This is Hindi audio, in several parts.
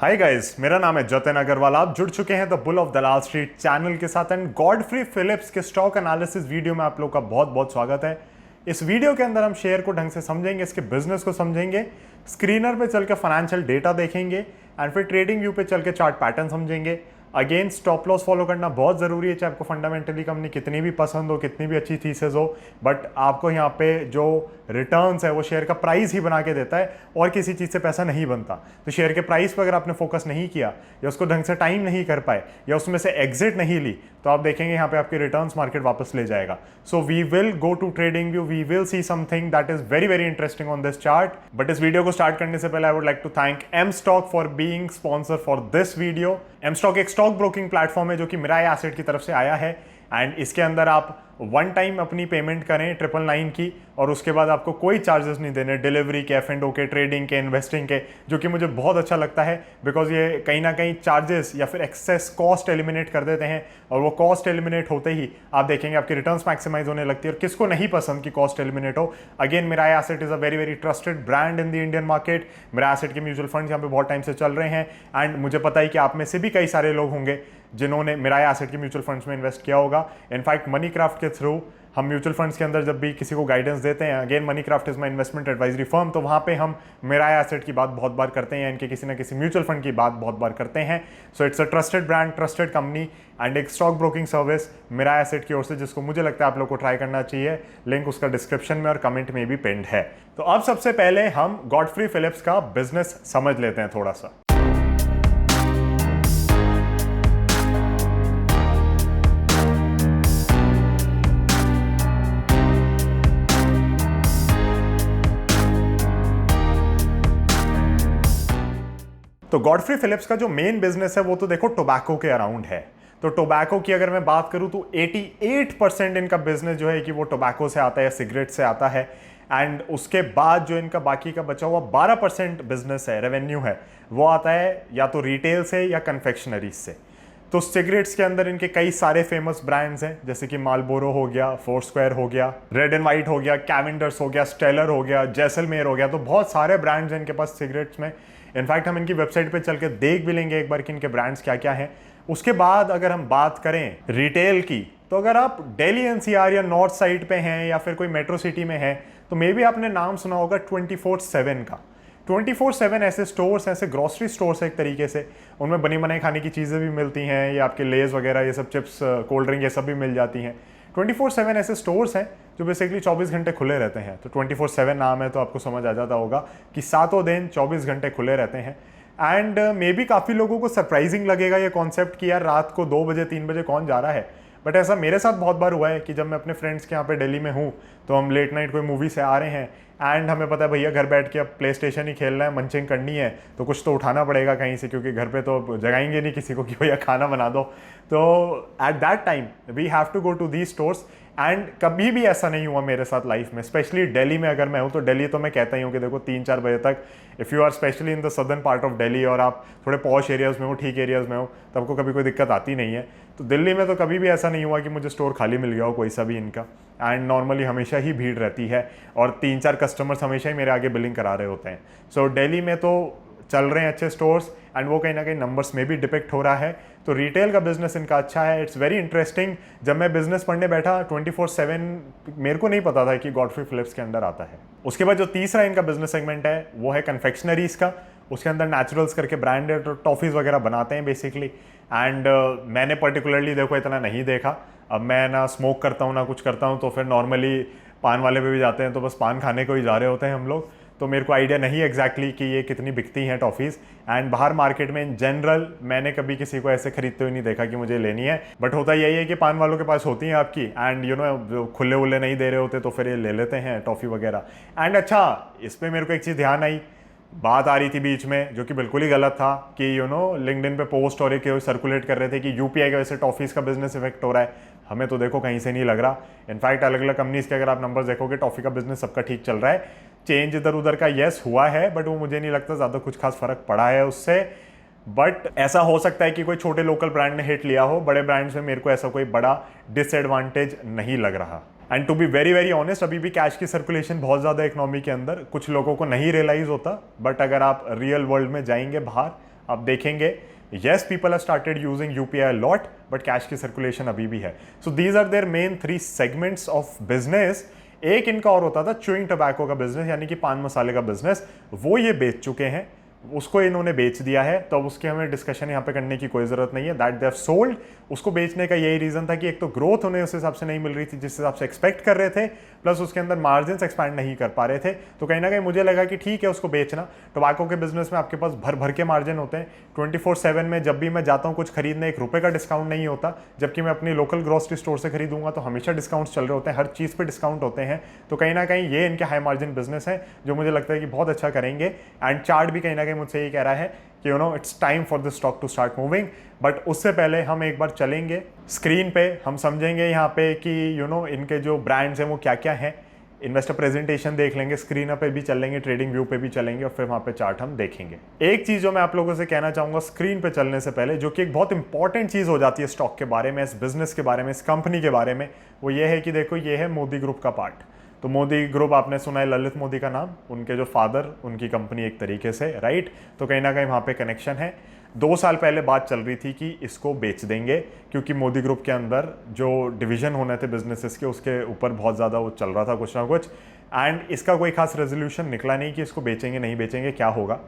हाय गाइस, मेरा नाम है जतिन अग्रवाल। आप जुड़ चुके हैं the bull of Dalal street channel के साथ एंड गॉडफ्री फिलिप्स के स्टॉक एनालिसिस वीडियो में आप लोग का बहुत बहुत स्वागत है। इस वीडियो के अंदर हम शेयर को ढंग से समझेंगे, इसके बिजनेस को समझेंगे, स्क्रीनर पे चल के फाइनेंशियल डेटा देखेंगे एंड फिर ट्रेडिंग व्यू पे चल के चार्ट पैटर्न समझेंगे। अगेन स्टॉप लॉस फॉलो करना बहुत ज़रूरी है, चाहे आपको फंडामेंटली कंपनी कितनी भी पसंद हो, कितनी भी अच्छी थीसिस हो, बट आपको यहाँ पे जो रिटर्न्स है वो शेयर का प्राइस ही बना के देता है और किसी चीज़ से पैसा नहीं बनता। तो शेयर के प्राइस पर अगर आपने फोकस नहीं किया या उसको ढंग से टाइम नहीं कर पाए या उसमें से एग्जिट नहीं ली तो आप देखेंगे यहाँ पे आपके रिटर्न्स मार्केट वापस ले जाएगा। So we will go to trading view, we will see something that is very very interesting on this chart. But इस वीडियो को स्टार्ट करने से पहले I would like to thank M stock for being sponsor for this video. M stock एक स्टॉक ब्रोकिंग प्लेटफॉर्म है जो कि मिराई एसेट की तरफ से आया है एंड इसके अंदर आप वन टाइम अपनी पेमेंट करें 999 की और उसके बाद आपको कोई चार्जेस नहीं देने डिलीवरी के, F&O के, ट्रेडिंग के, इन्वेस्टिंग के, जो कि मुझे बहुत अच्छा लगता है बिकॉज ये कहीं ना कहीं चार्जेस या फिर एक्सेस कॉस्ट एलिमिनेट कर देते हैं और वो कॉस्ट एलिमिनेट होते ही आप देखेंगे आपकी रिटर्न्स मैक्सिमाइज होने लगती है। और किसको नहीं पसंद कि कॉस्ट एलिमिनेट हो। Again Mirae asset is a very very trusted brand in the Indian market. Mirae asset के म्यूचुअल फंड्स यहाँ पे बहुत टाइम से चल रहे हैं एंड मुझे पता है कि आप में से भी कई सारे लोग होंगे जिन्होंने मिराई एसेट के म्यूचुअल फंड्स में इन्वेस्ट किया होगा। इनफैक्ट मनी क्राफ्ट के थ्रू हम म्यूचुअल फंड्स के अंदर जब भी किसी को गाइडेंस देते हैं, again money craft is my investment advisory firm, तो वहाँ पे हम मिराई एसेट की बात बहुत बार करते हैं, इनके किसी ना किसी म्यूचुअल फंड की बात बहुत बार करते हैं। So it's a trusted brand, trusted company and एक stock broking service Mirae asset की ओर से जिसको मुझे लगता है आप लोग को ट्राई करना चाहिए। लिंक उसका डिस्क्रिप्शन में और कमेंट में भी पिन्ड है। तो अब सबसे पहले हम गॉडफ्री फिलिप्स का बिजनेस समझ लेते हैं थोड़ा सा। तो गॉडफ्री फिलिप्स का जो मेन बिजनेस है वो तो देखो टोबैको के अराउंड है। तो टोबैको की अगर मैं बात करूं तो 88% इनका बिजनेस जो है कि वो टोबैको से आता है या सिगरेट से आता है एंड उसके बाद जो इनका बाकी का बचा हुआ 12% बिजनेस है, रेवेन्यू है, वो आता है या तो रिटेल से या कन्फेक्शनरीज से। तो सिगरेट्स के अंदर इनके कई सारे फेमस ब्रांड्स हैं जैसे कि मालबोरो हो गया, फोर स्क्वायर हो गया, रेड एंड वाइट हो गया, कैवेंडर्स हो गया, स्टेलर हो गया, जैसलमेर हो गया। तो बहुत सारे ब्रांड्स हैं इनके पास सिगरेट्स में। इनफैक्ट हम इनकी वेबसाइट पे चल के देख भी लेंगे एक बार कि इनके ब्रांड्स क्या क्या हैं। उसके बाद अगर हम बात करें रिटेल की तो अगर आप दिल्ली एनसीआर या नॉर्थ साइड पे हैं या फिर कोई मेट्रो सिटी में हैं तो मे बी आपने नाम सुना होगा 24/7 का। 24/7 ऐसे स्टोर्स, ऐसे ग्रॉसरी स्टोर्स है एक तरीके से, उनमें बनी बनाई खाने की चीज़ें भी मिलती हैं, ये आपके लेज वगैरह ये सब, चिप्स, कोल्ड ड्रिंक, ये सब भी मिल जाती हैं। 24/7 ऐसे स्टोर्स हैं जो बेसिकली 24 घंटे खुले रहते हैं। तो 24/7 नाम है तो आपको समझ आ जाता होगा कि सातों दिन 24 घंटे खुले रहते हैं। एंड मे बी काफ़ी लोगों को सरप्राइजिंग लगेगा ये कॉन्सेप्ट कि यार रात को 2 बजे 3 बजे कौन जा रहा है, बट ऐसा मेरे साथ बहुत बार हुआ है कि जब मैं अपने फ्रेंड्स के यहाँ पे दिल्ली में हूँ तो हम लेट नाइट कोई मूवी से आ रहे हैं एंड हमें पता है भैया घर बैठ के अब प्ले स्टेशन ही खेलना है, मंचिंग करनी है, तो कुछ तो उठाना पड़ेगा कहीं से क्योंकि घर पे तो जगाएंगे नहीं किसी को कि भैया खाना बना दो। तो at that time we have to go to the stores and कभी भी ऐसा नहीं हुआ मेरे साथ लाइफ में, स्पेशली दिल्ली में अगर मैं हूँ तो दिल्ली तो मैं कहता ही हूँ कि देखो 3-4 बजे तक if you are specially in the southern part of Delhi और आप थोड़े पॉश एरियाज़ में हो, ठीक एरियाज़ में हो, तो आपको कभी कोई दिक्कत आती नहीं है। तो दिल्ली में तो कभी भी ऐसा नहीं हुआ कि मुझे स्टोर खाली मिल गया हो कोई सा भी इनका। एंड नॉर्मली हमेशा ही भीड़ रहती है और 3-4 कस्टमर्स हमेशा ही मेरे आगे बिलिंग करा रहे होते हैं। सो दिल्ली में तो चल रहे हैं अच्छे स्टोर्स एंड वो कहीं ना कहीं नंबर्स में भी डिपिक्ट हो रहा है। तो रिटेल का बिजनेस इनका अच्छा है, इट्स वेरी इंटरेस्टिंग। जब मैं बिजनेस पढ़ने बैठा 24/7 मेरे को नहीं पता था कि गॉडफ्री फिलिप्स के अंदर आता है। उसके बाद जो तीसरा इनका बिजनेस सेगमेंट है वो है कन्फेक्शनरीज का। उसके अंदर नेचुरल्स करके ब्रांड है, तो टॉफ़ीज़ वगैरह बनाते हैं बेसिकली। एंड मैंने पर्टिकुलरली देखो इतना नहीं देखा, अब मैं ना स्मोक करता हूँ ना कुछ करता हूँ, तो फिर नॉर्मली पान वाले पे भी जाते हैं तो बस पान खाने को ही जा रहे होते हैं हम लोग। तो मेरे को आइडिया नहीं एग्जैक्टली कि ये कितनी बिकती हैं टॉफ़ीज़। एंड बाहर मार्केट में इन जनरल मैंने कभी किसी को ऐसे खरीदते हुए नहीं देखा कि मुझे लेनी है, बट होता यही है कि पान वालों के पास होती हैं आपकी एंड यू नो खुले वुले नहीं दे रहे होते तो फिर ये ले लेते हैं टॉफ़ी वगैरह। एंड अच्छा, इस पर मेरे को एक चीज़ ध्यान आई, बात आ रही थी बीच में जो कि बिल्कुल ही गलत था कि यू नो लिंक्डइन पे पोस्ट और एक सर्कुलेट कर रहे थे कि यूपीआई की वजह से टॉफ़ीज़ का बिजनेस इफेक्ट हो रहा है। हमें तो देखो कहीं से नहीं लग रहा। इनफैक्ट अलग अलग कंपनीज के अगर आप नंबर्स देखोगे टॉफ़ी का बिजनेस सबका ठीक चल रहा है। चेंज इधर उधर का येस हुआ है बट वो मुझे नहीं लगता ज़्यादा कुछ खास फर्क पड़ा है उससे। बट ऐसा हो सकता है कि कोई छोटे लोकल ब्रांड ने हिट लिया हो, बड़े ब्रांड्स में मेरे को ऐसा कोई बड़ा डिसएडवांटेज नहीं लग रहा। And to be very very honest, अभी भी कैश की सर्कुलेशन बहुत ज़्यादा इकोनॉमी के अंदर कुछ लोगों को नहीं रियलाइज़ होता, बट अगर आप रियल वर्ल्ड में जाएंगे बाहर आप देखेंगे yes people have started using UPI a lot but cash की सर्कुलेशन अभी भी है. So these are their main 3 segments of business. एक इनका और होता था च्यूइंग टबैको का बिजनेस, यानी कि पान मसाले का बिजनेस, वो ये बेच चुके हैं, उसको इन्होंने बेच दिया है, तो अब उसकी हमें डिस्कशन यहाँ पे करने की कोई ज़रूरत नहीं है. That they have sold. उसको बेचने का यही रीज़न था कि एक तो ग्रोथ उन्हें उस हिसाब से नहीं मिल रही थी जिस हिसाब से एक्सपेक्ट कर रहे थे, प्लस उसके अंदर मार्जिन एक्सपैंड नहीं कर पा रहे थे. तो कहीं ना कहीं मुझे लगा कि ठीक है उसको बेचना. टोबैको के बिजनेस में आपके पास भर भर के मार्जिन होते हैं. 24/7 में जब भी मैं जाता हूँ कुछ खरीदने, ₹1 का डिस्काउंट नहीं होता, जबकि मैं अपनी लोकल ग्रोसरी स्टोर से खरीदूंगा तो हमेशा डिस्काउंट्स चल रहे होते हैं, हर चीज़ पे डिस्काउंट होते हैं. तो कहीं ना कहीं ये इनके हाई मार्जिन बिजनेस है जो मुझे लगता है कि बहुत अच्छा करेंगे. एंड चार्ट भी कहीं ना कहीं मुझसे ये कह रहा है कि it's time for the stock to start moving. But उससे पहले हम एक बार चलेंगे स्क्रीन पे, हम समझेंगे यहाँ पे कि इनके जो ब्रांड्स हैं वो क्या क्या हैं. इन्वेस्टर प्रेजेंटेशन देख लेंगे, स्क्रीन पे भी चलेंगे, ट्रेडिंग व्यू पे भी चलेंगे और फिर वहाँ पे चार्ट हम देखेंगे. एक चीज़ जो मैं आप लोगों से कहना चाहूँगा स्क्रीन पे चलने से पहले, जो कि एक बहुत इंपॉर्टेंट चीज़ हो जाती है स्टॉक के बारे में, इस बिजनेस के बारे में, इस कंपनी के बारे में, वो ये है कि देखो ये है मोदी ग्रुप का पार्ट. तो मोदी ग्रुप आपने सुना है, ललित मोदी का नाम, उनके जो फादर, उनकी कंपनी एक तरीके से, राइट. तो कहीं ना कहीं वहाँ पे कनेक्शन है. 2 साल पहले बात चल रही थी कि इसको बेच देंगे क्योंकि मोदी ग्रुप के अंदर जो डिवीजन होने थे बिजनेसेस के, उसके ऊपर बहुत ज़्यादा वो चल रहा था कुछ ना कुछ. एंड इसका कोई खास रेजोल्यूशन निकला नहीं कि इसको बेचेंगे नहीं बेचेंगे, क्या होगा.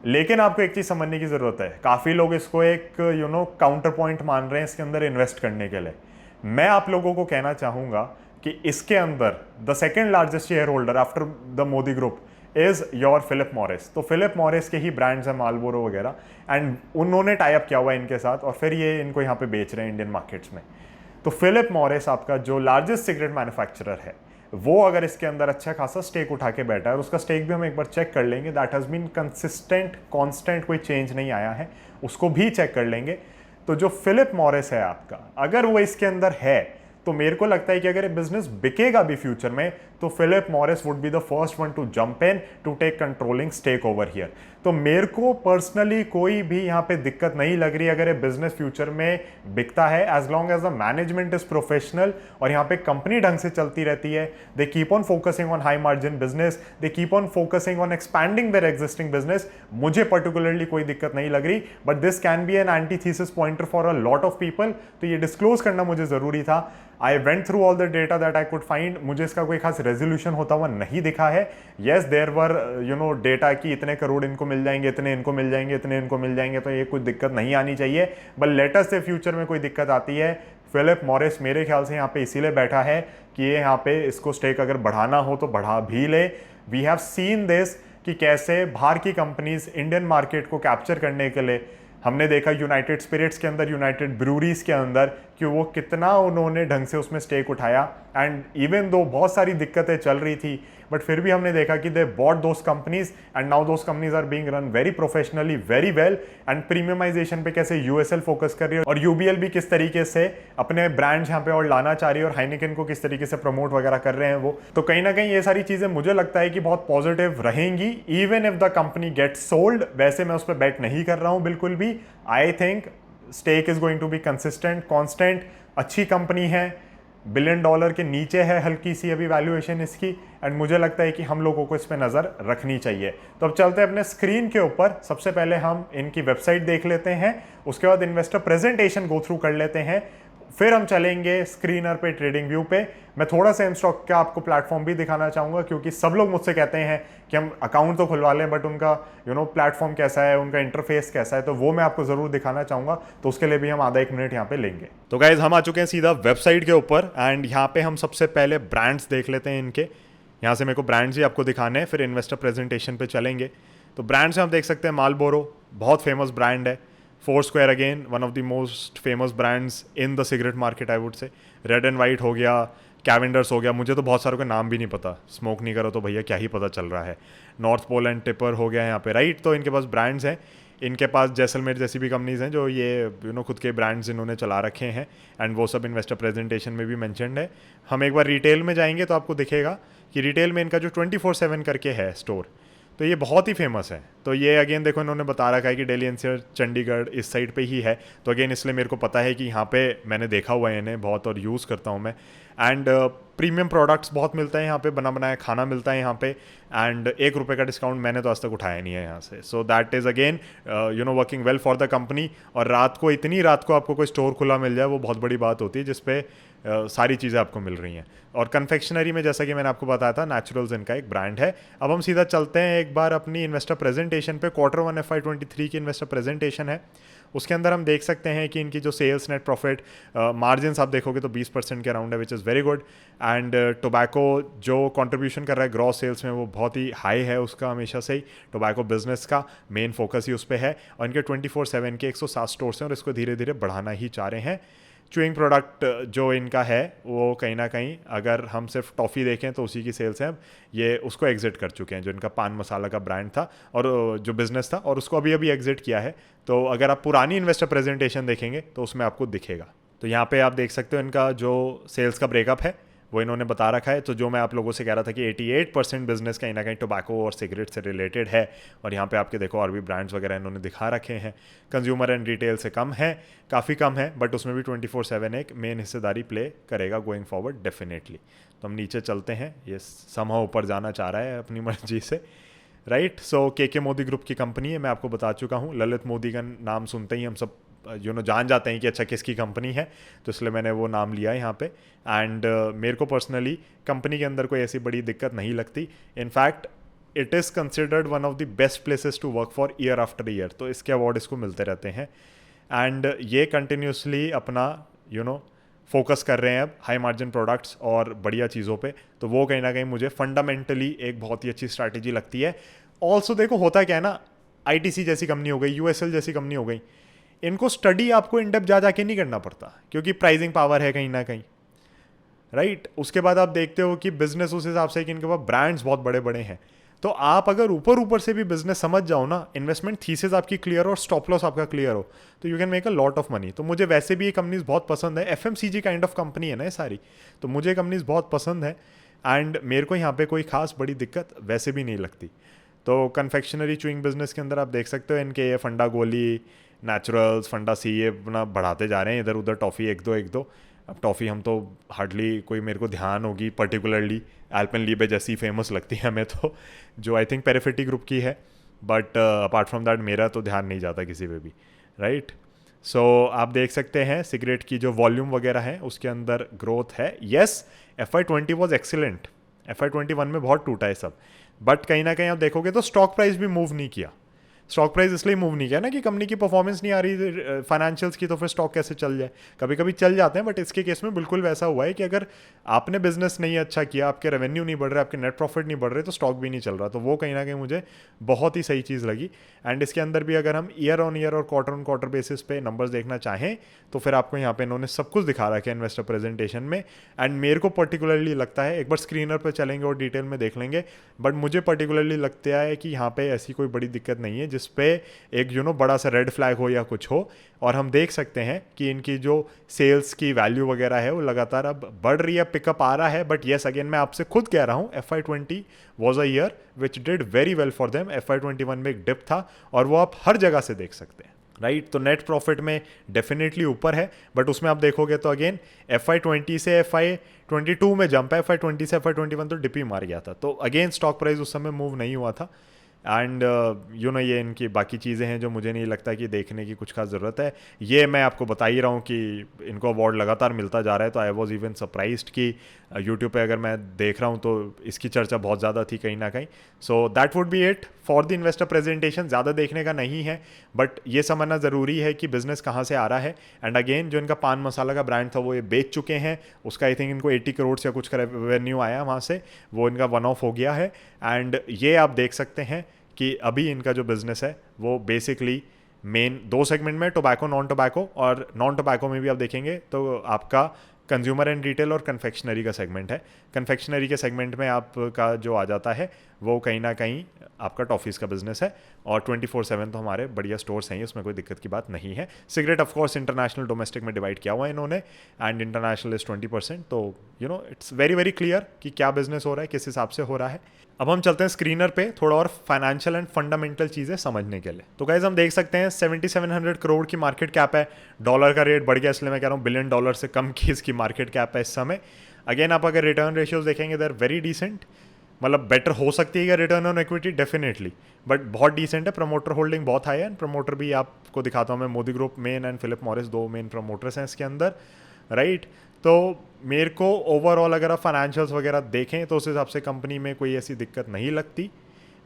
लेकिन आपको एक चीज़ समझने की ज़रूरत है, काफ़ी लोग इसको एक काउंटर पॉइंट मान रहे हैं इसके अंदर इन्वेस्ट करने के लिए. मैं आप लोगों को कहना चाहूँगा कि इसके अंदर the second largest share holder after the Modi group is your Philip Morris. तो फिलिप मॉरिस के ही ब्रांड्स हैं मालबोरो वगैरह, एंड उन्होंने टाई अप किया हुआ है इनके साथ और फिर ये इनको यहाँ पे बेच रहे हैं इंडियन मार्केट्स में. तो फिलिप मॉरिस आपका जो लार्जेस्ट सिगरेट मैन्युफैक्चरर है, वो अगर इसके अंदर अच्छा खासा स्टेक उठा के बैठा है, और उसका स्टेक भी हम एक बार चेक कर लेंगे, that has been consistent, constant, कोई चेंज नहीं आया है, उसको भी चेक कर लेंगे. तो जो फिलिप मॉरिस है आपका, अगर वो इसके अंदर है, तो मेरे को लगता है कि अगर ये बिजनेस बिकेगा भी फ्यूचर में, तो Philip Morris would be the first one to jump in to take controlling stake over here. तो मेरे को पर्सनली कोई भी यहाँ पे दिक्कत नहीं लग रही अगर ये बिजनेस फ्यूचर में बिकता है, as long as the management is professional और यहाँ पे कंपनी ढंग से चलती रहती है. They keep on focusing on high margin business, they keep on focusing on expanding their existing business. मुझे पर्टिकुलरली कोई दिक्कत नहीं लग रही, but this can be an antithesis pointer for a lot of people. तो ये डिस्क्लोज करना मुझे जरूरी था. I went through all the data that I could find. मुझे इसका कोई खास रेजोल्यूशन होता हुआ नहीं दिखा है. येस देयर वर डेटा कि इतने करोड़ इनको मिल जाएंगे, इतने इनको मिल जाएंगे, इतने इनको मिल जाएंगे, तो ये कोई दिक्कत नहीं आनी चाहिए. बट लेटेस्ट से फ्यूचर में कोई दिक्कत आती है. फिलिप मॉरिस मेरे ख्याल से यहाँ पे इसीलिए बैठा है कि ये यहाँ पे इसको स्टेक अगर बढ़ाना हो तो बढ़ा भी ले. वी हैव सीन दिस कि कैसे बाहर की कंपनीज इंडियन मार्केट को कैप्चर करने के लिए, हमने देखा यूनाइटेड स्पिरिट्स के अंदर, यूनाइटेड ब्रूरीज के अंदर, कि वो कितना उन्होंने ढंग से उसमें स्टेक उठाया. एंड इवन दो बहुत सारी दिक्कतें चल रही थी, बट फिर भी हमने देखा कि they bought those companies and now those companies are being run very professionally, very well. And premiumisation पे कैसे यूएसएल फोकस कर रही है और यूबीएल भी किस तरीके से अपने ब्रांड्स यहाँ पे और लाना चाह रही है, और हाइनिकन को किस तरीके से प्रमोट वगैरह कर रहे हैं वो. तो कहीं ना कहीं ये सारी चीजें मुझे लगता है कि बहुत पॉजिटिव रहेंगी, even if the company get sold. वैसे मैं उस पर बैट नहीं कर रहा हूँ बिल्कुल भी. I think stake is going to be consistent, constant. अच्छी कंपनी है, $1 बिलियन के नीचे है हल्की सी अभी वैल्यूएशन इसकी, एंड मुझे लगता है कि हम लोगों को इस पे नज़र रखनी चाहिए. तो अब चलते हैं अपने स्क्रीन के ऊपर. सबसे पहले हम इनकी वेबसाइट देख लेते हैं, उसके बाद इन्वेस्टर प्रेजेंटेशन गो थ्रू कर लेते हैं, फिर हम चलेंगे स्क्रीनर पे, ट्रेडिंग व्यू पे. मैं थोड़ा सा स्टॉक का आपको प्लेटफॉर्म भी दिखाना चाहूँगा, क्योंकि सब लोग मुझसे कहते हैं कि हम अकाउंट तो खुलवा लें, बट उनका प्लेटफॉर्म कैसा है, उनका इंटरफेस कैसा है, तो वो मैं आपको ज़रूर दिखाना चाहूँगा. तो उसके लिए भी हम आधा 1 मिनट यहाँ पे लेंगे. तो गाइज हम आ चुके हैं सीधा वेबसाइट के ऊपर, एंड यहाँ पे हम सबसे पहले ब्रांड्स देख लेते हैं इनके. यहाँ से मेरे को ब्रांड्स ही आपको दिखाने हैं, फिर इन्वेस्टर प्रेजेंटेशन पे चलेंगे. तो ब्रांड्स में आप देख सकते हैं मालबोरो, बहुत फेमस ब्रांड है. Four Square again one of the most famous brands in the cigarette market I would say. Red and white हो गया, कैवेंडर्स हो गया, मुझे तो बहुत सारों के नाम भी नहीं पता, स्मोक नहीं करो तो भैया क्या ही पता चल रहा है. नॉर्थ पोल एंड टिपर हो गया यहाँ पे, राइट. तो इनके पास ब्रांड्स हैं. इनके पास जैसलमेर जैसी भी कंपनीज हैं जो ये खुद के ब्रांड्स इन्होंने चला रखे हैं, एंड वो सब इन्वेस्टर प्रेजेंटेशन में भी मैंशनड है. हम एक बार रिटेल में जाएंगे तो आपको दिखेगा कि रिटेल में इनका जो 24/7 करके है स्टोर, तो ये बहुत ही फेमस है. तो ये अगेन देखो इन्होंने बता रखा है कि दिल्ली एनसीआर चंडीगढ़ इस साइड पे ही है. तो अगेन इसलिए मेरे को पता है कि यहाँ पे मैंने देखा हुआ है इन्हें बहुत और यूज़ करता हूँ मैं. एंड प्रीमियम प्रोडक्ट्स बहुत मिलते हैं यहाँ पे, बना बनाया खाना मिलता है यहाँ पे, एंड 1 रुपये का डिस्काउंट मैंने तो आज तक उठाया नहीं है यहाँ से. So that is again working well for the company. और इतनी रात को आपको कोई स्टोर खुला मिल जाए वो बहुत बड़ी बात होती है, जिसपे सारी चीज़ें आपको मिल रही हैं. और कन्फेक्शनरी में जैसा कि मैंने आपको बताया था, नेचुरल्स इनका एक ब्रांड है. अब हम सीधा चलते हैं एक बार अपनी इन्वेस्टर प्रेजेंटेशन पे. Q1 FY23 की इन्वेस्टर प्रेजेंटेशन है. उसके अंदर हम देख सकते हैं कि इनकी जो सेल्स, नेट प्रॉफिट, मार्जिन्स आप देखोगे तो 20% के अराउंड है, which is very good. And tobacco जो कंट्रीब्यूशन कर रहा है ग्रॉस सेल्स में वो बहुत ही हाई है उसका, हमेशा से ही टोबैको बिजनेस का मेन फोकस ही उस पर है. और इनके 24/7 के 107 स्टोर्स हैं और इसको धीरे धीरे बढ़ाना ही चाह रहे हैं. च्यूइंग प्रोडक्ट जो इनका है वो कहीं ना कहीं, अगर हम सिर्फ टॉफ़ी देखें तो उसी की सेल्स हैं, ये उसको एग्जिट कर चुके हैं, जो इनका पान मसाला का ब्रांड था और जो बिज़नेस था, और उसको अभी अभी एग्जिट किया है. तो अगर आप पुरानी इन्वेस्टर प्रेजेंटेशन देखेंगे तो उसमें आपको दिखेगा. तो यहाँ पे आप देख सकते हो इनका जो सेल्स का ब्रेकअप है वो इन्होंने बता रखा है. तो जो मैं आप लोगों से कह रहा था कि 88% बिजनेस कहीं ना कहीं टोबैको और सिगरेट से रिलेटेड है. और यहाँ पे आपके देखो और भी ब्रांड्स वगैरह इन्होंने दिखा रखे हैं. कंज्यूमर एंड रिटेल से कम है, काफ़ी कम है, बट उसमें भी 24/7 एक मेन हिस्सेदारी प्ले करेगा गोइंग फॉरवर्ड डेफिनेटली. तो हम नीचे चलते हैं. ये समहाउ ऊपर जाना चाह रहा है अपनी मर्जी से, राइट. सो के मोदी ग्रुप की कंपनी है, मैं आपको बता चुका हूँ. ललित मोदी का नाम सुनते ही हम सब जान जाते हैं कि अच्छा किसकी कंपनी है, तो इसलिए मैंने वो नाम लिया है यहाँ पे. एंड मेरे को पर्सनली कंपनी के अंदर कोई ऐसी बड़ी दिक्कत नहीं लगती. In fact it is considered one of the best places to work for year after year. तो इसके अवार्ड इसको मिलते रहते हैं. एंड ये कंटिन्यूसली अपना फोकस कर रहे हैं अब हाई मार्जिन प्रोडक्ट्स और बढ़िया चीज़ों पे. तो वो कहीं ना कहीं मुझे फंडामेंटली एक बहुत ही अच्छी स्ट्रैटेजी लगती है. ऑल्सो देखो होता क्या है ना, ITC जैसी कंपनी हो गई, USL जैसी कंपनी हो गई, इनको स्टडी आपको इन डेप्थ जा जाके नहीं करना पड़ता, क्योंकि प्राइसिंग पावर है कहीं ना कहीं, राइट. उसके बाद आप देखते हो कि बिजनेस उस हिसाब से कि इनके पास ब्रांड्स बहुत बड़े बड़े हैं. तो आप अगर ऊपर से भी बिजनेस समझ जाओ ना, इन्वेस्टमेंट थीसिस आपकी क्लियर और स्टॉप लॉस आपका क्लियर हो, तो you can make a lot of money. तो मुझे वैसे भी ये कंपनीज बहुत पसंद है. FMCG काइंड ऑफ कंपनी है ना ये सारी, तो मुझे कंपनीज बहुत पसंद है. एंड मेरे को यहाँ पे कोई खास बड़ी दिक्कत वैसे भी नहीं लगती. तो कन्फेक्शनरी च्यूइंग बिजनेस के अंदर आप देख सकते हो इनके ये फंडा गोली, नेचुरल्स, फंडा सी, ये अपना बढ़ाते जा रहे हैं इधर उधर. टॉफ़ी एक दो. अब टॉफ़ी हम तो हार्डली कोई मेरे को ध्यान होगी पर्टिकुलरली, एल्पेनलीबे जैसी फेमस लगती है हमें तो, जो आई थिंक पेरिफेटी ग्रुप की है. बट अपार्ट फ्रॉम दैट मेरा तो ध्यान नहीं जाता किसी पे भी, राइट. सो आप देख सकते हैं सिगरेट की जो वॉल्यूम वगैरह है उसके अंदर ग्रोथ है. Yes, FY20 was excellent. FY21 में बहुत टूटा है सब, बट कहीं ना कहीं आप देखोगे तो स्टॉक प्राइस भी मूव नहीं किया. स्टॉक प्राइस इसलिए मूव नहीं किया ना कि कंपनी की परफॉर्मेंस नहीं आ रही फाइनेंशियल्स की, तो फिर स्टॉक कैसे चल जाए. कभी कभी चल जाते हैं, बट इसके केस में बिल्कुल वैसा हुआ है कि अगर आपने बिजनेस नहीं अच्छा किया, आपके रेवेन्यू नहीं बढ़ रहे, आपके नेट प्रॉफिट नहीं बढ़ रहे, तो स्टॉक भी नहीं चल रहा. तो वो कहीं ना कहीं मुझे बहुत ही सही चीज़ लगी. एंड इसके अंदर भी अगर हम ईयर ऑन ईयर और क्वार्टर ऑन क्वार्टर बेसिस पे नंबर्स देखना चाहें तो फिर आपको यहाँ पे इन्होंने सब कुछ दिखा रखा है इन्वेस्टर प्रेजेंटेशन में. एंड मेरे को पर्टिकुलरली लगता है, एक बार स्क्रीनर पर चलेंगे और डिटेल में देख लेंगे, बट मुझे पर्टिकुलरली लगता है कि यहाँ पे ऐसी कोई बड़ी दिक्कत नहीं है जिसपे एक बड़ा सा रेड फ्लैग हो या कुछ हो. और हम देख सकते हैं कि इनकी जो सेल्स की वैल्यू वगैरह है वो लगातार अब बढ़ रही है, पिकअप आ रहा है. बट येस अगेन मैं आपसे खुद कह रहा हूँ, FY20 was a year which did very well for them. FY21 में एक डिप था और वो आप हर जगह से देख सकते हैं, राइट. तो नेट प्रॉफिट में डेफिनेटली ऊपर है, बट उसमें आप देखोगे तो अगेन FY20 से FY22 में जंप है, FY20 से FY21 तो डिप ही मार गया था. तो अगेन स्टॉक प्राइस उस समय मूव नहीं हुआ था. एंड ये इनकी बाकी चीज़ें हैं जो मुझे नहीं लगता कि देखने की कुछ खास ज़रूरत है. ये मैं आपको बता ही रहा हूँ कि इनको अवार्ड लगातार मिलता जा रहा है. तो आई वॉज इवन सरप्राइज्ड कि यूट्यूब पे अगर मैं देख रहा हूँ तो इसकी चर्चा बहुत ज़्यादा थी कहीं ना कहीं. So that would be it for the investor presentation. ज़्यादा देखने का नहीं है, बट ये समझना ज़रूरी है कि बिज़नेस कहाँ से आ रहा है. एंड अगेन जो इनका पान मसाला का ब्रांड था वो ये बेच चुके हैं. उसका आई थिंक इनको 80 करोड़ या कुछ का रेवेन्यू आया वहाँ से, वो इनका वन ऑफ हो गया है. एंड ये आप देख सकते हैं कि अभी इनका जो बिज़नेस है वो बेसिकली मेन 2 सेगमेंट में, टोबैको, नॉन टोबैको. और नॉन टोबैको में भी आप देखेंगे तो आपका कंज्यूमर एंड रिटेल और कन्फेक्शनरी का सेगमेंट है. कन्फेक्शनरी के सेगमेंट में आपका जो आ जाता है वो कहीं ना कहीं आपका टॉफ़ीज़ का बिजनेस है. और 24/7 तो हमारे बढ़िया स्टोर्स हैं, उसमें कोई दिक्कत की बात नहीं है. Cigarette of course international domestic में डिवाइड किया हुआ है इन्होंने, एंड इंटरनेशनल इज़ 20%. तो इट्स वेरी वेरी क्लियर कि क्या बिजनेस हो रहा है, किस हिसाब से हो रहा है. अब हम चलते हैं स्क्रीनर पे थोड़ा और फाइनेंशियल एंड फंडामेंटल चीज़ें समझने के लिए. तो गाइज हम देख सकते हैं 7700 करोड़ की मार्केट कैप है. डॉलर का रेट बढ़ गया इसलिए मैं कह रहा हूँ $1 बिलियन से कम की इसकी मार्केट कैप है इस समय. अगेन आप अगर रिटर्न रेशियोज देखेंगे, दे आर वेरी डिसेंट, मतलब बेटर हो सकती है क्या return on equity, definitely, but बहुत डिसेंट है। प्रमोटर होल्डिंग बहुत हाई है, एंड प्रमोटर भी आपको दिखाता हूँ मैं, Modi group main and Philip Morris दो मेन प्रमोटर्स हैं इसके अंदर, राइट। तो मेरे को ओवरऑल अगर आप फाइनेंशियल्स वगैरह देखें तो उस हिसाब से कंपनी में कोई ऐसी दिक्कत नहीं लगती,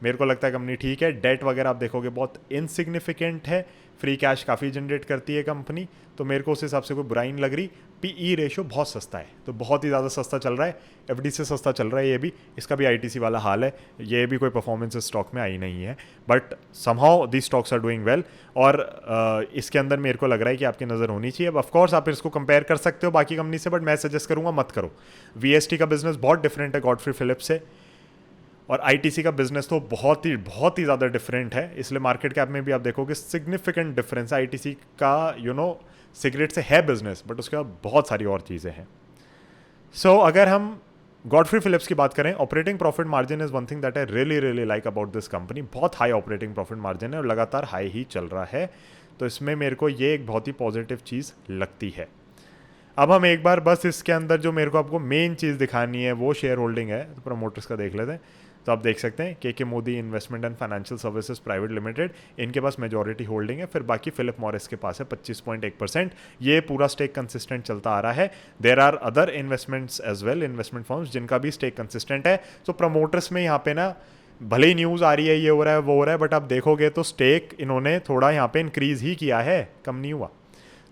मेरे को लगता है कंपनी ठीक है। डेट वगैरह आप देखोगे बहुत इनसिग्निफिकेंट है, फ्री कैश काफ़ी जनरेट करती है कंपनी, तो मेरे को उस हिसाब से कोई बुराई नहीं लग रही। पीई रेशो बहुत सस्ता है, तो बहुत ही ज़्यादा सस्ता चल रहा है, एफडी से सस्ता चल रहा है ये भी, इसका भी आईटीसी वाला हाल है, ये भी कोई परफॉर्मेंस स्टॉक में आई नहीं है, but somehow the stocks are doing well. और इसके अंदर मेरे को लग रहा है कि आपकी नज़र होनी चाहिए। अब ऑफकोर्स आप इसको कंपेयर कर सकते हो बाकी कंपनी से, बट मैं सजेस्ट करूँगा मत करो। वीएसटी का बिजनेस बहुत डिफरेंट है गॉडफ्री फिलिप्स से, और आईटीसी का बिजनेस तो बहुत ही ज़्यादा डिफरेंट है, इसलिए मार्केट कैप में भी आप देखोगे सिग्निफिकेंट डिफरेंस है। आईटीसी का सिगरेट से है बिजनेस, बट उसके बाद बहुत सारी और चीज़ें हैं। सो अगर हम गॉडफ्री फिलिप्स की बात करें, operating profit margin is one thing that I really like about this company. बहुत हाई ऑपरेटिंग प्रॉफिट मार्जिन है और लगातार हाई ही चल रहा है, तो इसमें मेरे को ये एक बहुत ही पॉजिटिव चीज़ लगती है। अब हम एक बार बस इसके अंदर जो मेरे को आपको मेन चीज़ दिखानी है वो शेयर होल्डिंग है, तो प्रमोटर्स का देख लेते हैं। तो आप देख सकते हैं के Modi investment and financial services private limited, इनके पास मेजॉरिटी होल्डिंग है, फिर बाकी फिलिप मॉरिस के पास है 25.1%। ये पूरा स्टेक कंसिस्टेंट चलता आ रहा है। There are other investments as well, investment firms जिनका भी स्टेक कंसिस्टेंट है। तो प्रमोटर्स में यहाँ पे ना भले ही न्यूज़ आ रही है ये हो रहा है वो हो रहा है, बट आप देखोगे तो स्टेक इन्होंने थोड़ा यहाँ पे इंक्रीज ही किया है, कम नहीं हुआ।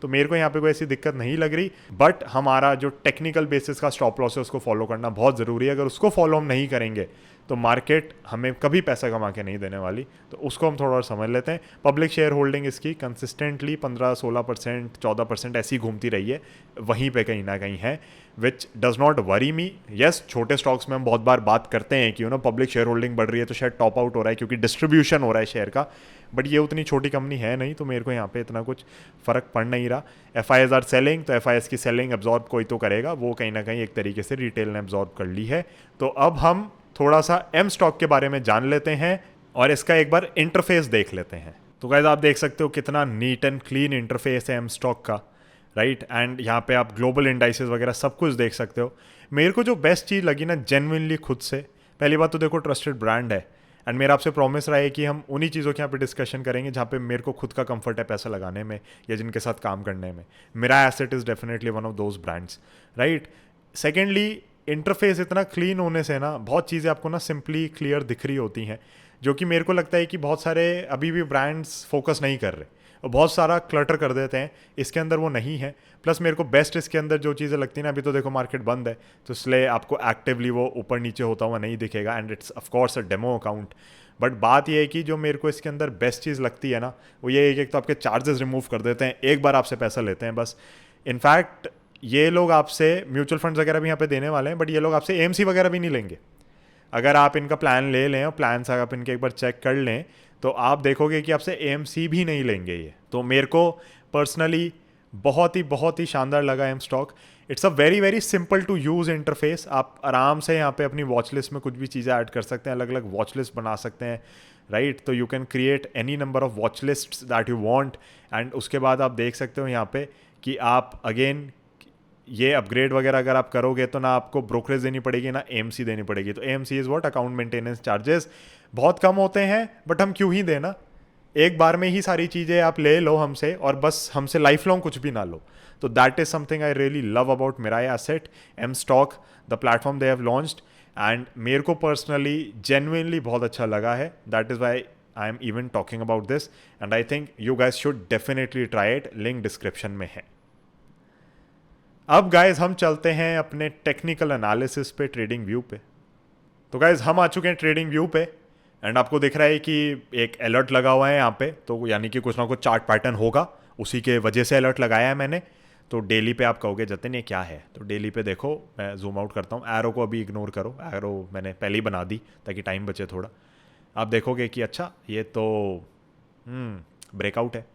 तो मेरे को यहाँ पे कोई ऐसी दिक्कत नहीं लग रही, बट हमारा जो टेक्निकल बेसिस का स्टॉप लॉस है उसको फॉलो करना बहुत ज़रूरी है। अगर उसको फॉलो हम नहीं करेंगे तो मार्केट हमें कभी पैसा कमा के नहीं देने वाली, तो उसको हम थोड़ा और समझ लेते हैं। पब्लिक शेयर होल्डिंग इसकी कंसिस्टेंटली 15-16%, 14% ऐसी घूमती रही है, वहीं पे कहीं ना कहीं है, which does not worry me. Yes, छोटे स्टॉक्स में हम बहुत बार बात करते हैं कि पब्लिक शेयर होल्डिंग बढ़ रही है तो शायद टॉप आउट हो रहा है क्योंकि डिस्ट्रीब्यूशन हो रहा है शेयर का, बट ये उतनी छोटी कंपनी है नहीं, तो मेरे को यहाँ पे इतना कुछ फ़र्क पड़ नहीं रहा। एफआईएस आर सेलिंग, तो एफआईएस की सेलिंग एब्जॉर्ब कोई तो करेगा, वो कहीं ना कहीं एक तरीके से रिटेल ने एब्जॉर्ब कर ली है। तो अब हम थोड़ा सा एम स्टॉक के बारे में जान लेते हैं और इसका एक बार इंटरफेस देख लेते हैं। तो गाइस आप देख सकते हो कितना नीट एंड क्लीन इंटरफेस है एम स्टॉक का, राइट। एंड यहाँ पे आप ग्लोबल इंडाइसेस वगैरह सब कुछ देख सकते हो। मेरे को जो बेस्ट चीज़ लगी ना जेन्युइनली खुद से, पहली बात तो देखो ट्रस्टेड ब्रांड है, एंड मेरा आपसे प्रॉमिस रहा है कि हम उन्हीं चीज़ों के यहाँ पे डिस्कशन करेंगे जहाँ पे मेरे को खुद का कंफर्ट है पैसा लगाने में या जिनके साथ काम करने में। मेरा asset is definitely one of those brands, right. Secondly interface इतना क्लीन होने से ना बहुत चीज़ें आपको ना सिंपली क्लियर दिख रही होती हैं, जो कि मेरे को लगता है कि बहुत सारे अभी भी ब्रांड्स फोकस नहीं कर रहे और बहुत सारा क्लटर कर देते हैं, इसके अंदर वो नहीं है। प्लस मेरे को बेस्ट इसके अंदर जो चीज़ें लगती हैं ना, अभी तो देखो मार्केट बंद है तो इसलिए आपको एक्टिवली वो ऊपर नीचे होता हुआ नहीं दिखेगा, and it's of course a demo account. But बात ये है कि जो मेरे को इसके अंदर बेस्ट चीज़ लगती है ना, वो ये है कि एक तो आपके चार्जेस रिमूव कर देते हैं, एक बार आपसे पैसा लेते हैं बस। इनफैक्ट ये लोग आपसे म्यूचुअल फंड्स वगैरह भी यहाँ पे देने वाले हैं, बट ये लोग आपसे एएमसी वगैरह भी नहीं लेंगे। अगर आप इनका प्लान ले लें और प्लान से आप इनके एक बार चेक कर लें तो आप देखोगे कि आपसे एएमसी भी नहीं लेंगे ये। तो मेरे को पर्सनली बहुत ही शानदार लगा M stock. It's a very simple to use interface. आप आराम से यहाँ पे अपनी वॉच लिस्ट में कुछ भी चीज़ें ऐड कर सकते हैं, अलग अलग वॉच लिस्ट बना सकते हैं, राइट। तो you can create any number of watch list that you want, and उसके बाद आप देख सकते हो यहाँ पे कि आप अगेन ये अपग्रेड वगैरह अगर आप करोगे तो ना आपको ब्रोकरेज देनी पड़ेगी ना एएमसी देनी पड़ेगी। तो AMC is what, account maintenance charges बहुत कम होते हैं, बट हम क्यों ही देना, एक बार में ही सारी चीज़ें आप ले लो हमसे और बस हमसे लाइफ लॉन्ग कुछ भी ना लो। तो that is something I really love about Mirae asset, M stock, the platform they have launched, and मेरे को पर्सनली जेन्युइनली बहुत अच्छा लगा है। That is why I am even talking about this, and I think you guys should definitely try it, link description में है। अब गाइज हम चलते हैं अपने टेक्निकल एनालिसिस पे, ट्रेडिंग व्यू पे। तो गाइज हम आ चुके हैं ट्रेडिंग व्यू पे, एंड आपको दिख रहा है कि एक अलर्ट लगा हुआ है यहाँ पे, तो यानी कि कुछ ना कुछ चार्ट पैटर्न होगा, उसी के वजह से अलर्ट लगाया है मैंने। तो डेली पे आप कहोगे जतिन ये क्या है, तो डेली पे देखो, मैं जूम आउट करता हूँ, एरो को अभी इग्नोर करो, एरो मैंने पहले ही बना दी ताकि टाइम बचे थोड़ा। आप देखोगे कि अच्छा ये तो ब्रेकआउट है,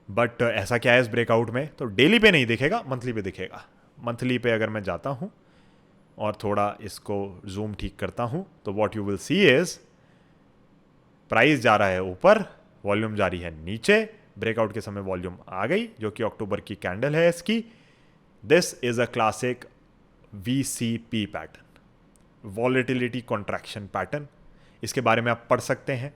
बट ऐसा क्या है इस ब्रेकआउट में, तो डेली पे नहीं दिखेगा, मंथली पे दिखेगा। मंथली पे अगर मैं जाता हूँ और थोड़ा इसको जूम ठीक करता हूँ तो what you will see is price जा रहा है ऊपर, वॉल्यूम जा रही है नीचे, ब्रेकआउट के समय वॉल्यूम आ गई जो कि अक्टूबर की कैंडल है इसकी। This is a classic VCP pattern, volatility contraction pattern, इसके बारे में आप पढ़ सकते हैं।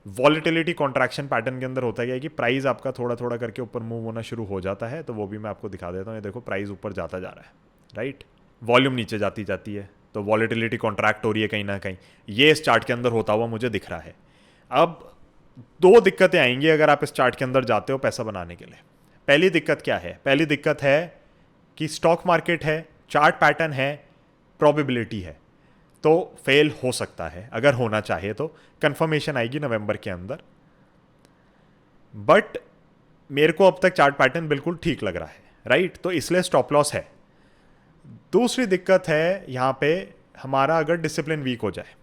वॉलेटिलिटी कॉन्ट्रैक्शन पैटर्न के अंदर होता है कि प्राइस आपका थोड़ा थोड़ा करके ऊपर मूव होना शुरू हो जाता है, तो वो भी मैं आपको दिखा देता हूँ। ये देखो प्राइस ऊपर जाता जा रहा है, राइट, वॉल्यूम नीचे जाती जाती है, तो वॉलेटिलिटी कॉन्ट्रैक्ट हो रही है कहीं ना कहीं, ये इस चार्ट के अंदर होता हुआ मुझे दिख रहा है। अब दो दिक्कतें आएंगी अगर आप इस चार्ट के अंदर जाते हो पैसा बनाने के लिए। पहली दिक्कत क्या है? पहली दिक्कत है कि स्टॉक मार्केट है, चार्ट पैटर्न है, प्रोबेबिलिटी है, तो फेल हो सकता है। अगर होना चाहे तो कंफर्मेशन आएगी नवंबर के अंदर, बट मेरे को अब तक चार्ट पैटर्न बिल्कुल ठीक लग रहा है, राइट, तो इसलिए स्टॉप लॉस है। दूसरी दिक्कत है यहाँ पे हमारा, अगर डिसिप्लिन वीक हो जाए,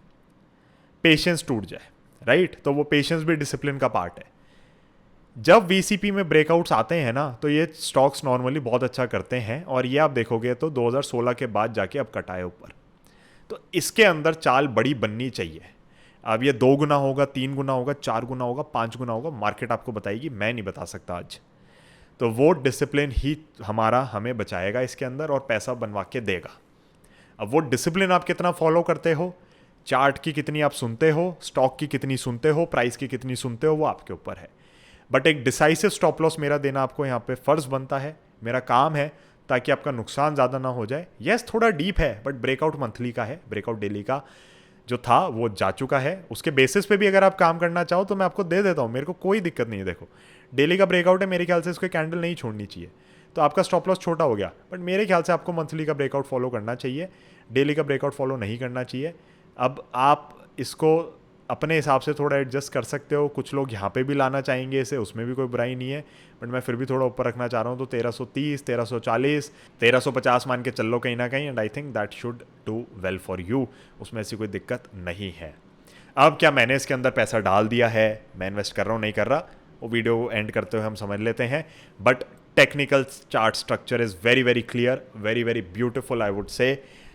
पेशेंस टूट जाए, राइट, तो वो पेशेंस भी डिसिप्लिन का पार्ट है। जब VCP में ब्रेकआउट्स आते हैं ना, तो ये स्टॉक्स नॉर्मली बहुत अच्छा करते हैं, और ये आप देखोगे तो 2016 के बाद जाके अब कटा है ऊपर। तो इसके अंदर चाल बड़ी बननी चाहिए। अब ये 2 गुना होगा, 3 गुना होगा, 4 गुना होगा, 5 गुना होगा, मार्केट आपको बताएगी, मैं नहीं बता सकता आज। तो वो डिसिप्लिन ही हमें बचाएगा इसके अंदर और पैसा बनवा के देगा। अब वो डिसिप्लिन आप कितना फॉलो करते हो, चार्ट की कितनी आप सुनते हो, स्टॉक की कितनी सुनते हो, प्राइस की कितनी सुनते हो, वो आपके ऊपर है। बट एक डिसाइसिव स्टॉप लॉस मेरा देना आपको यहाँ पे फर्ज बनता है, मेरा काम है, ताकि आपका नुकसान ज़्यादा ना हो जाए। यस, थोड़ा डीप है, बट ब्रेकआउट मंथली का है, ब्रेकआउट डेली का जो था वो जा चुका है। उसके बेसिस पे भी अगर आप काम करना चाहो तो मैं आपको दे देता हूँ, मेरे को कोई दिक्कत नहीं है। देखो डेली का ब्रेकआउट है, मेरे ख्याल से इसको कैंडल नहीं छोड़नी चाहिए, तो आपका स्टॉप लॉस छोटा हो गया, बट मेरे ख्याल से आपको मंथली का ब्रेकआउट फॉलो करना चाहिए, डेली का ब्रेकआउट फॉलो नहीं करना चाहिए। अब आप इसको अपने हिसाब से थोड़ा एडजस्ट कर सकते हो, कुछ लोग यहाँ पे भी लाना चाहेंगे इसे, उसमें भी कोई बुराई नहीं है, बट मैं फिर भी थोड़ा ऊपर रखना चाह रहा हूँ। तो 1330, 1340, 1350 मान के चल लो कहीं ना कहीं, and I think that should do well for you, उसमें ऐसी कोई दिक्कत नहीं है। अब क्या मैंने इसके अंदर पैसा डाल दिया है, मैं इन्वेस्ट कर रहा हूँ नहीं कर रहा, वो वीडियो एंड करते हुए हम समझ लेते हैं, but technical chart structure is very very clear, very very beautiful I would से,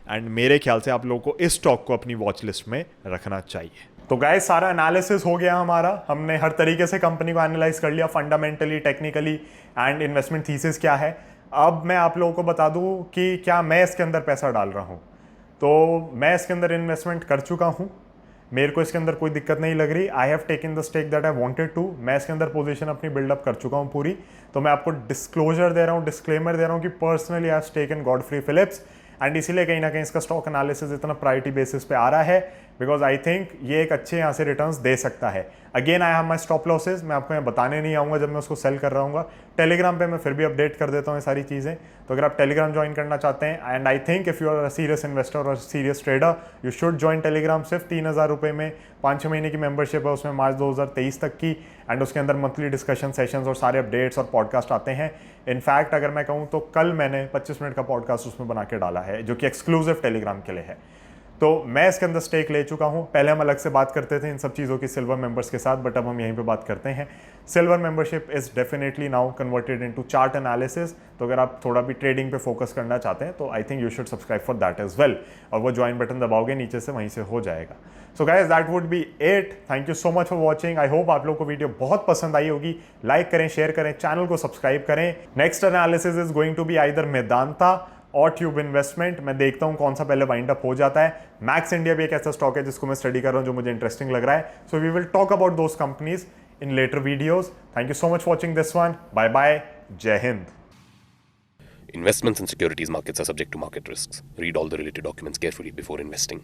एंड मेरे ख्याल से आप लोगों को इस स्टॉक को अपनी वॉच लिस्ट में रखना चाहिए। तो गाइस सारा एनालिसिस हो गया हमारा, हमने हर तरीके से कंपनी को एनालाइज कर लिया, fundamentally, technically and investment thesis क्या है। अब मैं आप लोगों को बता दूं कि क्या मैं इसके अंदर पैसा डाल रहा हूं। तो मैं इसके अंदर इन्वेस्टमेंट कर चुका हूं, मेरे को इसके अंदर कोई दिक्कत नहीं लग रही। I have taken the stake that I wanted to, मैं इसके अंदर पोजीशन अपनी बिल्डअप कर चुका हूं पूरी। तो मैं आपको डिस्क्लोजर दे रहा हूं, डिस्क्लेमर दे रहा हूं कि personally I have taken Godfrey Phillips, and इसीलिए कहीं ना कहीं इसका स्टॉक एनालिसिस इतना प्रायोरिटी बेसिस पे आ रहा है, बिकॉज आई थिंक ये एक अच्छे यहाँ से रिटर्न्स दे सकता है। Again I have my stop losses, मैं आपको यहाँ बताने नहीं आऊँगा जब मैं उसको सेल कर रहा हूँ। टेलीग्राम पे मैं फिर भी अपडेट कर देता हूँ ये सारी चीज़ें, तो अगर आप टेलीग्राम ज्वाइन करना चाहते हैं, and I think if you are a serious investor और serious trader, you should join Telegram. सिर्फ 3000 रुपये में 5-6 महीने की मेंबरशिप है, उसमें मार्च 2023 तक की, एंड उसके अंदर मंथली डिस्कशन सेशंस और सारे अपडेट्स और पॉडकास्ट आते हैं। इनफैक्ट अगर मैं कहूँ तो कल मैंने 25 मिनट का पॉडकास्ट उसमें बना के डाला है, जो कि एक्सक्लूसिव टेलीग्राम के लिए है। तो मैं इसके अंदर स्टेक ले चुका हूं। पहले हम अलग से बात करते थे इन सब चीज़ों की सिल्वर मेंबर्स के साथ, बट अब हम यहीं पे बात करते हैं। Silver membership is definitely now converted into chart analysis, तो अगर आप थोड़ा भी ट्रेडिंग पे फोकस करना चाहते हैं तो I think you should subscribe for that as well, और वो ज्वाइन बटन दबाओगे नीचे से, वहीं से हो जाएगा। So guys that would be it, thank you so much for watching. I hope आप लोग को वीडियो बहुत पसंद आई होगी। लाइक करें, शेयर करें, चैनल को सब्सक्राइब करें। Next analysis is going to be either Medanta और ट्यूब इन्वेस्टमेंट, मैं देखता हूं कौन सा पहले वाइंड अप हो जाता है। मैक्स इंडिया भी एक ऐसा स्टॉक है जिसको मैं स्टडी कर रहा हूं, जो मुझे इंटरेस्टिंग लग रहा है। So we will talk about those companies in later videos. Thank you so much for watching this one. Bye bye, जय Hind. Investments in securities markets are subject to market risks. Read all the related documents carefully before investing.